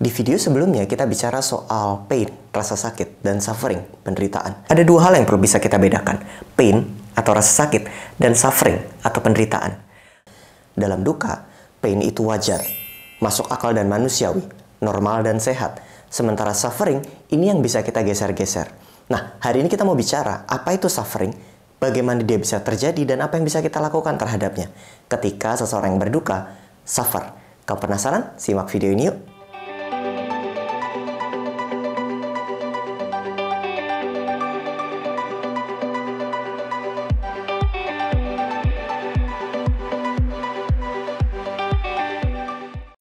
Di video sebelumnya kita bicara soal pain, rasa sakit, dan suffering, penderitaan. Ada dua hal yang perlu bisa kita bedakan, pain atau rasa sakit, dan suffering atau penderitaan. Dalam duka, pain itu wajar, masuk akal dan manusiawi, normal dan sehat. Sementara suffering, ini yang bisa kita geser-geser. Nah, hari ini kita mau bicara apa itu suffering, bagaimana dia bisa terjadi, dan apa yang bisa kita lakukan terhadapnya ketika seseorang yang berduka suffer. Kau penasaran? Simak video ini yuk.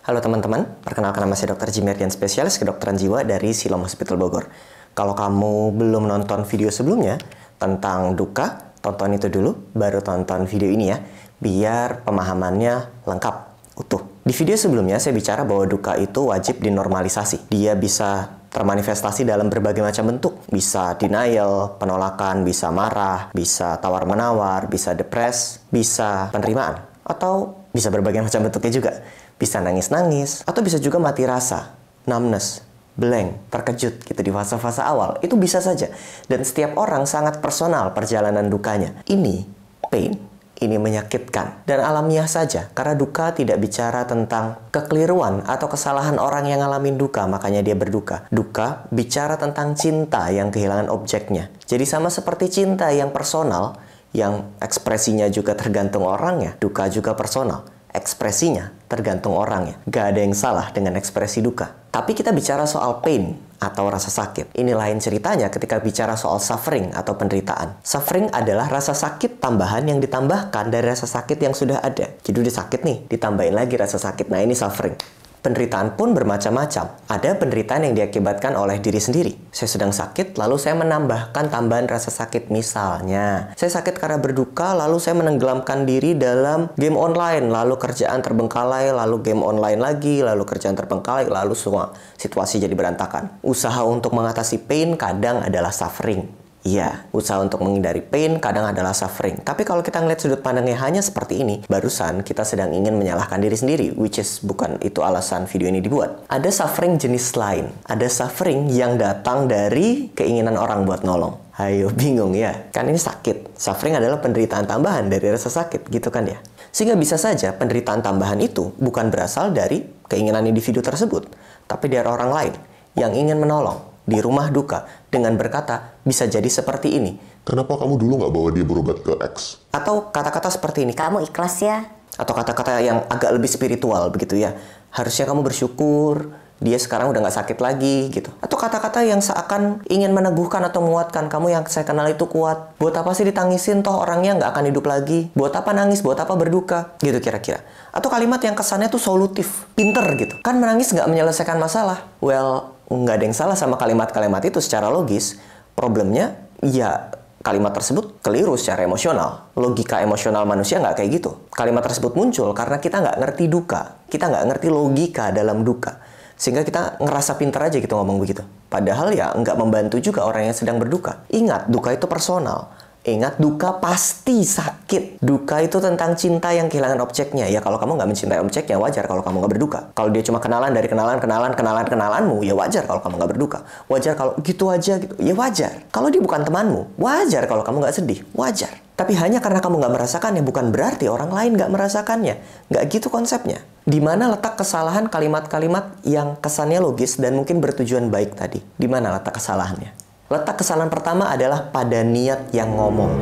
Halo teman-teman, perkenalkan nama saya Dr. Jimerdian, spesialis kedokteran jiwa dari Siloam Hospital Bogor. Kalau kamu belum nonton video sebelumnya tentang duka, tonton itu dulu, baru tonton video ini ya, biar pemahamannya lengkap, utuh. Di video sebelumnya saya bicara bahwa duka itu wajib dinormalisasi. Dia bisa termanifestasi dalam berbagai macam bentuk. Bisa denial, penolakan, bisa marah, bisa tawar-menawar, bisa depres, bisa penerimaan. Atau bisa berbagai macam bentuknya juga. Bisa nangis-nangis, atau bisa juga mati rasa, numbness, blank, terkejut gitu di fase-fase awal. Itu bisa saja. Dan setiap orang sangat personal perjalanan dukanya. Ini pain, ini menyakitkan. Dan alamiah saja, karena duka tidak bicara tentang kekeliruan atau kesalahan orang yang ngalamin duka, makanya dia berduka. Duka bicara tentang cinta yang kehilangan objeknya. Jadi sama seperti cinta yang personal, yang ekspresinya juga tergantung orangnya, duka juga personal. Ekspresinya tergantung orangnya. Gak ada yang salah dengan ekspresi duka. Tapi kita bicara soal pain atau rasa sakit. Ini lain ceritanya ketika bicara soal suffering atau penderitaan. Suffering adalah rasa sakit tambahan yang ditambahkan dari rasa sakit yang sudah ada. Jadi udah sakit nih, ditambahin lagi rasa sakit. Nah ini suffering. Penderitaan pun bermacam-macam. Ada penderitaan yang diakibatkan oleh diri sendiri. Saya sedang sakit, lalu saya menambahkan tambahan rasa sakit. Misalnya, saya sakit karena berduka, lalu saya menenggelamkan diri dalam game online. Lalu kerjaan terbengkalai, lalu game online lagi, lalu kerjaan terbengkalai, lalu semua situasi jadi berantakan. Usaha untuk mengatasi pain kadang adalah suffering. Iya, usaha untuk menghindari pain kadang adalah suffering. Tapi kalau kita ngeliat sudut pandangnya hanya seperti ini, barusan kita sedang ingin menyalahkan diri sendiri, which is bukan itu alasan video ini dibuat. Ada suffering jenis lain. Ada suffering yang datang dari keinginan orang buat nolong. Ayo, bingung ya? Kan ini sakit. Suffering adalah penderitaan tambahan dari rasa sakit, gitu kan ya? Sehingga bisa saja penderitaan tambahan itu bukan berasal dari keinginan individu tersebut, tapi dari orang lain yang ingin menolong. Di rumah duka dengan berkata, bisa jadi seperti ini. Kenapa kamu dulu nggak bawa dia berobat ke X? Atau kata-kata seperti ini. Kamu ikhlas ya? Atau kata-kata yang agak lebih spiritual begitu ya. Harusnya kamu bersyukur, dia sekarang udah nggak sakit lagi gitu. Atau kata-kata yang seakan ingin meneguhkan atau menguatkan. Kamu yang saya kenal itu kuat. Buat apa sih ditangisin, toh orangnya nggak akan hidup lagi. Buat apa nangis, buat apa berduka. Gitu kira-kira. Atau kalimat yang kesannya tuh solutif, pinter gitu. Kan menangis nggak menyelesaikan masalah. Well, nggak ada yang salah sama kalimat-kalimat itu secara logis. Problemnya, ya kalimat tersebut keliru secara emosional. Logika emosional manusia nggak kayak gitu. Kalimat tersebut muncul karena kita nggak ngerti duka. Kita nggak ngerti logika dalam duka. Sehingga kita ngerasa pinter aja gitu ngomong begitu. Padahal ya nggak membantu juga orang yang sedang berduka. Ingat, duka itu personal. Ingat, duka pasti sakit. Duka itu tentang cinta yang kehilangan objeknya. Ya kalau kamu nggak mencintai objeknya, wajar kalau kamu nggak berduka. Kalau dia cuma kenalan dari kenalanmu, ya wajar kalau kamu nggak berduka. Wajar kalau gitu aja gitu, ya wajar. Kalau dia bukan temanmu, wajar kalau kamu nggak sedih, wajar. Tapi hanya karena kamu nggak merasakannya, bukan berarti orang lain nggak merasakannya. Nggak gitu konsepnya. Di mana letak kesalahan kalimat-kalimat yang kesannya logis dan mungkin bertujuan baik tadi? Di mana letak kesalahannya? Letak kesalahan pertama adalah pada niat yang ngomong.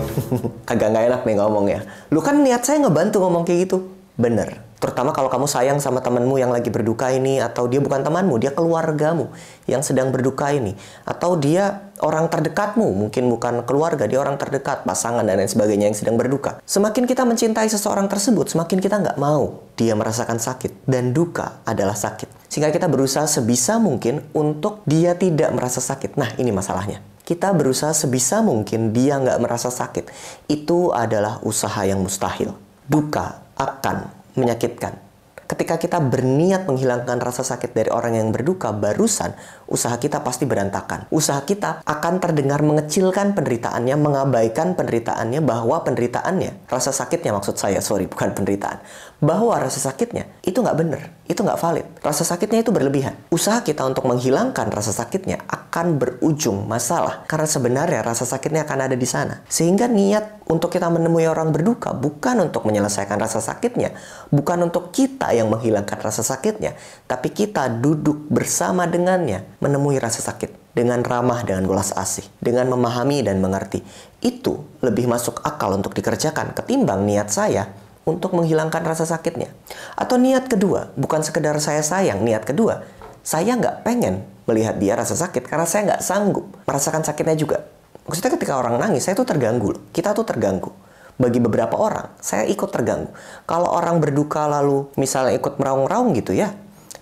Agak nggak enak nih ngomong ya. Lu kan niat saya ngebantu ngomong kayak gitu. Bener. Terutama kalau kamu sayang sama temanmu yang lagi berduka ini. Atau dia bukan temanmu, dia keluargamu yang sedang berduka ini. Atau dia orang terdekatmu. Mungkin bukan keluarga, dia orang terdekat, pasangan dan lain sebagainya yang sedang berduka. Semakin kita mencintai seseorang tersebut, semakin kita nggak mau dia merasakan sakit. Dan duka adalah sakit. Sehingga kita berusaha sebisa mungkin untuk dia tidak merasa sakit. Nah, ini masalahnya. Kita berusaha sebisa mungkin dia nggak merasa sakit. Itu adalah usaha yang mustahil. Duka akan menyakitkan. Ketika kita berniat menghilangkan rasa sakit dari orang yang berduka, barusan usaha kita pasti berantakan. Usaha kita akan terdengar mengecilkan penderitaannya, mengabaikan penderitaannya, bahwa penderitaannya, rasa sakitnya maksud saya, bukan penderitaan. bahwa rasa sakitnya itu nggak benar, itu nggak valid. Rasa sakitnya itu berlebihan. Usaha kita untuk menghilangkan rasa sakitnya akan berujung masalah, karena sebenarnya rasa sakitnya akan ada di sana. Sehingga niat untuk kita menemui orang berduka bukan untuk menyelesaikan rasa sakitnya, bukan untuk kita yang menghilangkan rasa sakitnya, tapi kita duduk bersama dengannya, menemui rasa sakit dengan ramah, dengan welas asih, dengan memahami dan mengerti. Itu lebih masuk akal untuk dikerjakan ketimbang niat saya untuk menghilangkan rasa sakitnya. Atau niat kedua, bukan sekedar saya sayang, niat kedua, saya nggak pengen melihat dia rasa sakit karena saya nggak sanggup merasakan sakitnya juga. Maksudnya ketika orang nangis, saya tuh terganggu loh. Kita tuh terganggu. Bagi beberapa orang, saya ikut terganggu. Kalau orang berduka lalu misalnya ikut meraung-raung gitu ya,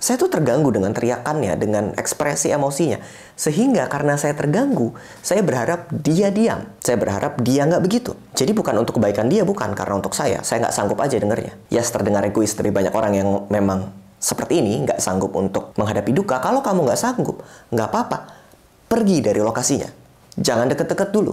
saya tuh terganggu dengan teriakannya, dengan ekspresi emosinya. Sehingga karena saya terganggu, saya berharap dia diam. Saya berharap dia nggak begitu. Jadi bukan untuk kebaikan dia, bukan. Karena untuk saya nggak sanggup aja dengernya. Yes, terdengar egois, tapi banyak orang yang memang seperti ini, nggak sanggup untuk menghadapi duka. Kalau kamu nggak sanggup, nggak apa-apa. Pergi dari lokasinya. Jangan deket-deket dulu.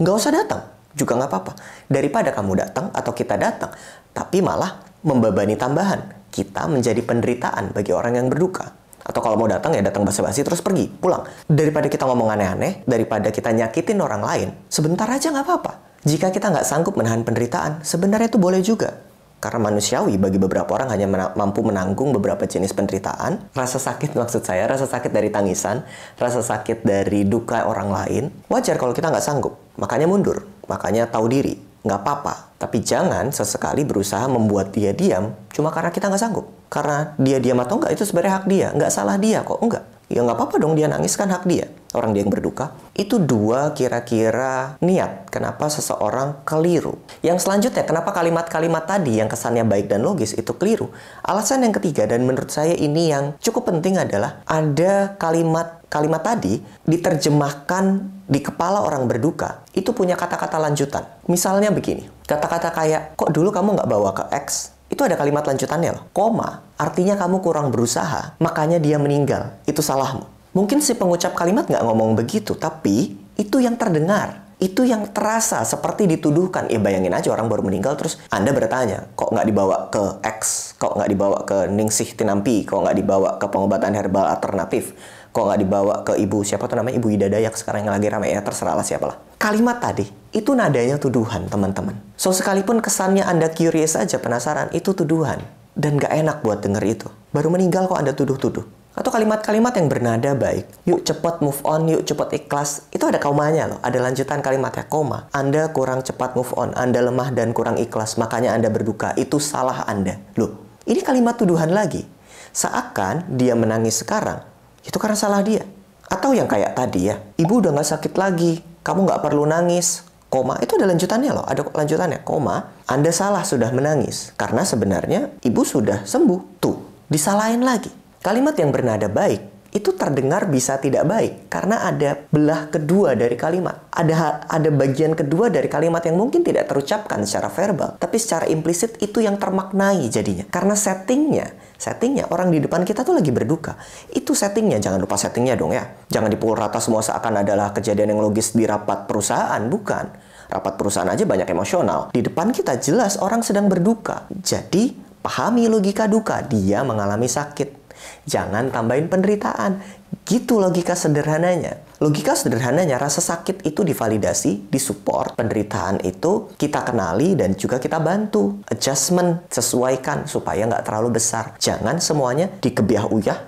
Nggak usah datang, juga nggak apa-apa. Daripada kamu datang atau kita datang, tapi malah membebani tambahan. Kita menjadi penderitaan bagi orang yang berduka. Atau kalau mau datang ya datang basa-basi terus pergi, pulang. Daripada kita ngomong aneh-aneh, daripada kita nyakitin orang lain, sebentar aja nggak apa-apa. Jika kita nggak sanggup menahan penderitaan, sebenarnya itu boleh juga. Karena manusiawi bagi beberapa orang hanya mampu menanggung beberapa jenis penderitaan. Rasa sakit maksud saya, rasa sakit dari tangisan, rasa sakit dari duka orang lain. Wajar kalau kita nggak sanggup, makanya mundur, makanya tahu diri. Nggak apa-apa, tapi jangan sesekali berusaha membuat dia diam cuma karena kita nggak sanggup. Karena dia diam atau enggak itu sebenarnya hak dia, nggak salah dia kok, enggak. Ya nggak apa-apa dong dia nangis, kan hak dia. Orang dia yang berduka. Itu dua kira-kira niat kenapa seseorang keliru. Yang selanjutnya, kenapa kalimat-kalimat tadi yang kesannya baik dan logis itu keliru. Alasan yang ketiga, dan menurut saya ini yang cukup penting adalah ada kalimat tadi diterjemahkan di kepala orang berduka, itu punya kata-kata lanjutan. Misalnya begini, kata-kata kayak, kok dulu kamu nggak bawa ke X? Itu ada kalimat lanjutannya loh. Koma, artinya kamu kurang berusaha, makanya dia meninggal. Itu salahmu. Mungkin si pengucap kalimat nggak ngomong begitu, tapi itu yang terdengar. Itu yang terasa seperti dituduhkan. Ya bayangin aja orang baru meninggal terus Anda bertanya, kok nggak dibawa ke X? Kok nggak dibawa ke Ningsih Tinampi? Kok nggak dibawa ke pengobatan herbal alternatif? Kok nggak dibawa ke ibu, siapa tuh namanya, Ibu Ida Dayak sekarang yang lagi ramai ya, terserah lah siapalah. Kalimat tadi, itu nadanya tuduhan, teman-teman. So, sekalipun kesannya Anda curious aja, penasaran, itu tuduhan. Dan nggak enak buat denger itu. Baru meninggal kok Anda tuduh-tuduh. Atau kalimat-kalimat yang bernada baik. Yuk cepat move on, yuk cepat ikhlas. Itu ada komanya loh, ada lanjutan kalimatnya, koma. Anda kurang cepat move on, Anda lemah dan kurang ikhlas, makanya Anda berduka. Itu salah Anda. Loh, ini kalimat tuduhan lagi. Seakan dia menangis sekarang, itu karena salah dia. Atau yang kayak tadi ya, ibu udah gak sakit lagi, kamu gak perlu nangis, koma. Itu ada lanjutannya loh, ada lanjutannya, koma. Anda salah sudah menangis, karena sebenarnya ibu sudah sembuh. Tuh, disalahin lagi. Kalimat yang bernada baik, itu terdengar bisa tidak baik, karena ada belah kedua dari kalimat. Ada bagian kedua dari kalimat yang mungkin tidak terucapkan secara verbal, tapi secara implisit itu yang termaknai jadinya. Karena settingnya orang di depan kita tuh lagi berduka. Itu settingnya, jangan lupa settingnya dong ya. Jangan dipukul rata semua seakan adalah kejadian yang logis di rapat perusahaan, bukan. Rapat perusahaan aja banyak emosional. Di depan kita jelas orang sedang berduka. Jadi, pahami logika duka, dia mengalami sakit. Jangan tambahin penderitaan. Gitu logika sederhananya. Logika sederhananya, rasa sakit itu divalidasi, disupport. Penderitaan itu kita kenali dan juga kita bantu. Adjustment, sesuaikan supaya nggak terlalu besar. Jangan semuanya dikebiah uyah,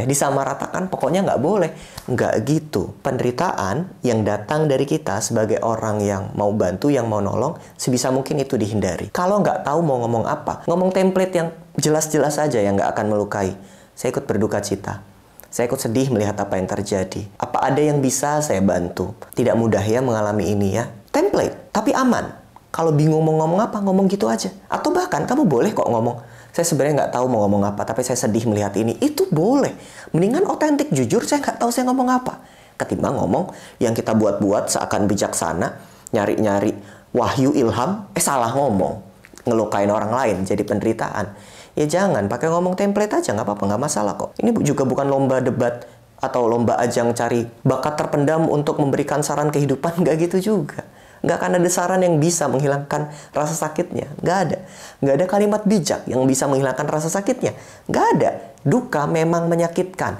disamaratakan, pokoknya nggak boleh. Nggak gitu. Penderitaan yang datang dari kita sebagai orang yang mau bantu, yang mau nolong, sebisa mungkin itu dihindari. Kalau nggak tahu mau ngomong apa, ngomong template yang jelas-jelas aja yang nggak akan melukai. Saya ikut berduka cita. Saya ikut sedih melihat apa yang terjadi. Apa ada yang bisa saya bantu? Tidak mudah ya mengalami ini ya. Template, tapi aman. Kalau bingung mau ngomong apa, ngomong gitu aja. Atau bahkan kamu boleh kok ngomong, saya sebenarnya nggak tahu mau ngomong apa, tapi saya sedih melihat ini. Itu boleh. Mendingan otentik, jujur, saya nggak tahu saya ngomong apa. Ketimbang ngomong yang kita buat-buat seakan bijaksana, nyari-nyari wahyu ilham, salah ngomong. Ngelukain orang lain, jadi penderitaan. Ya jangan, pakai ngomong template aja, nggak apa-apa, nggak masalah kok. Ini juga bukan lomba debat atau lomba ajang cari bakat terpendam untuk memberikan saran kehidupan, nggak gitu juga. Nggak akan ada saran yang bisa menghilangkan rasa sakitnya. Nggak ada. Nggak ada kalimat bijak yang bisa menghilangkan rasa sakitnya. Nggak ada. Duka memang menyakitkan.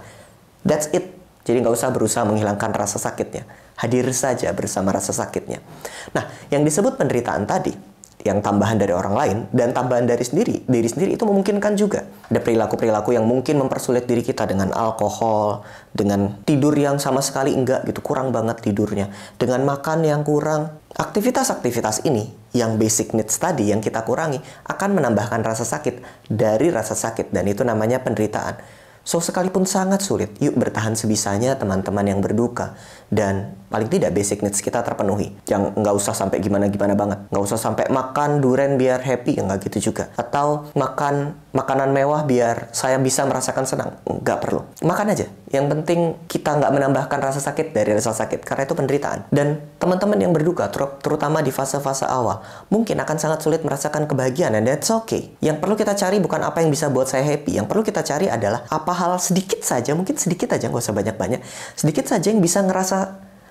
That's it. Jadi nggak usah berusaha menghilangkan rasa sakitnya. Hadir saja bersama rasa sakitnya. Nah, yang disebut penderitaan tadi, yang tambahan dari orang lain dan tambahan dari diri sendiri itu memungkinkan juga. Ada perilaku-perilaku yang mungkin mempersulit diri kita dengan alkohol, dengan tidur yang sama sekali enggak gitu, kurang banget tidurnya, dengan makan yang kurang. Aktivitas-aktivitas ini yang basic needs tadi yang kita kurangi akan menambahkan rasa sakit dari rasa sakit dan itu namanya penderitaan. So, sekalipun sangat sulit, yuk bertahan sebisanya teman-teman yang berduka. Dan paling tidak basic needs kita terpenuhi. Yang nggak usah sampai gimana-gimana banget. Nggak usah sampai makan durian biar happy, nggak gitu juga. Atau makan makanan mewah biar saya bisa merasakan senang. Nggak perlu. Makan aja. Yang penting kita nggak menambahkan rasa sakit dari rasa sakit. Karena itu penderitaan. Dan teman-teman yang berduka, terutama di fase-fase awal, mungkin akan sangat sulit merasakan kebahagiaan. Dan that's okay. Yang perlu kita cari bukan apa yang bisa buat saya happy. Yang perlu kita cari adalah apa hal sedikit saja, mungkin sedikit aja, nggak usah banyak-banyak. Sedikit saja yang bisa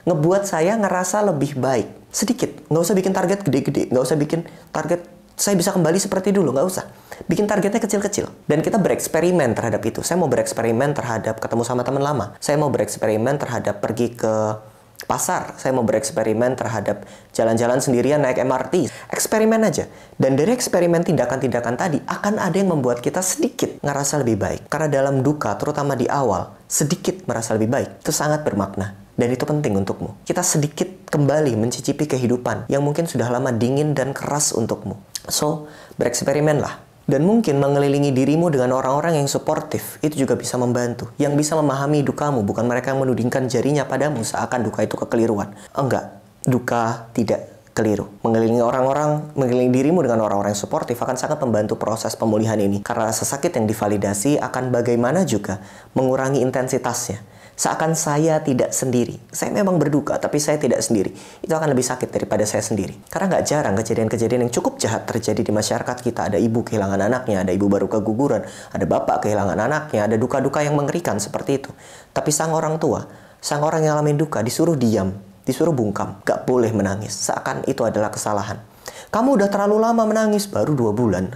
ngebuat saya ngerasa lebih baik. Sedikit. Nggak usah bikin target gede-gede. Nggak usah bikin target saya bisa kembali seperti dulu. Nggak usah. Bikin targetnya kecil-kecil. Dan kita bereksperimen terhadap itu. Saya mau bereksperimen terhadap ketemu sama teman lama. Saya mau bereksperimen terhadap pergi ke pasar. Saya mau bereksperimen terhadap jalan-jalan sendirian naik MRT. Eksperimen aja. Dan dari eksperimen tindakan-tindakan tadi akan ada yang membuat kita sedikit ngerasa lebih baik. Karena dalam duka, terutama di awal, sedikit merasa lebih baik. Itu sangat bermakna. Dan itu penting untukmu. Kita sedikit kembali mencicipi kehidupan yang mungkin sudah lama dingin dan keras untukmu. So, bereksperimenlah. Dan mungkin mengelilingi dirimu dengan orang-orang yang suportif, itu juga bisa membantu. Yang bisa memahami dukamu, bukan mereka yang menudingkan jarinya padamu seakan duka itu kekeliruan. Enggak, duka tidak keliru. Mengelilingi dirimu dengan orang-orang yang suportif akan sangat membantu proses pemulihan ini. Karena rasa sakit yang divalidasi akan bagaimana juga mengurangi intensitasnya. Seakan saya tidak sendiri. Saya memang berduka, tapi saya tidak sendiri. Itu akan lebih sakit daripada saya sendiri. Karena nggak jarang kejadian-kejadian yang cukup jahat terjadi di masyarakat kita. Ada ibu kehilangan anaknya, ada ibu baru keguguran, ada bapak kehilangan anaknya, ada duka-duka yang mengerikan seperti itu. Tapi sang orang tua, sang orang yang alami duka disuruh diam, disuruh bungkam, nggak boleh menangis. Seakan itu adalah kesalahan. Kamu udah terlalu lama menangis, baru 2 bulan.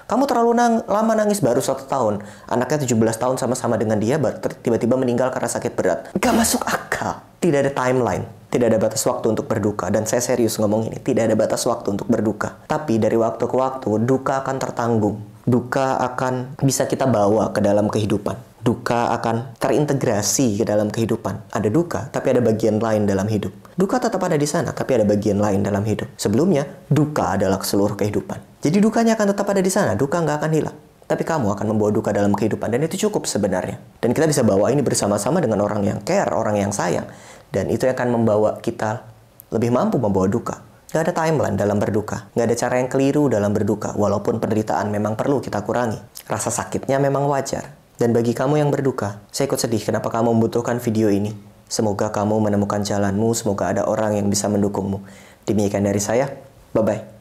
Kamu terlalu lama nangis, baru 1 tahun. Anaknya 17 tahun sama-sama dengan dia, tiba-tiba meninggal karena sakit berat. Gak masuk akal. Tidak ada timeline. Tidak ada batas waktu untuk berduka. Dan saya serius ngomong ini. Tidak ada batas waktu untuk berduka. Tapi dari waktu ke waktu, duka akan tertanggung. Duka akan bisa kita bawa ke dalam kehidupan. Duka akan terintegrasi ke dalam kehidupan. Ada duka, tapi ada bagian lain dalam hidup. Duka tetap ada di sana, tapi ada bagian lain dalam hidup. Sebelumnya, duka adalah seluruh kehidupan. Jadi dukanya akan tetap ada di sana, duka nggak akan hilang. Tapi kamu akan membawa duka dalam kehidupan, dan itu cukup sebenarnya. Dan kita bisa bawa ini bersama-sama dengan orang yang care, orang yang sayang. Dan itu akan membawa kita lebih mampu membawa duka. Nggak ada timeline dalam berduka. Nggak ada cara yang keliru dalam berduka. Walaupun penderitaan memang perlu kita kurangi. Rasa sakitnya memang wajar. Dan bagi kamu yang berduka, saya ikut sedih kenapa kamu membutuhkan video ini. Semoga kamu menemukan jalanmu, semoga ada orang yang bisa mendukungmu. Demikian dari saya, bye-bye.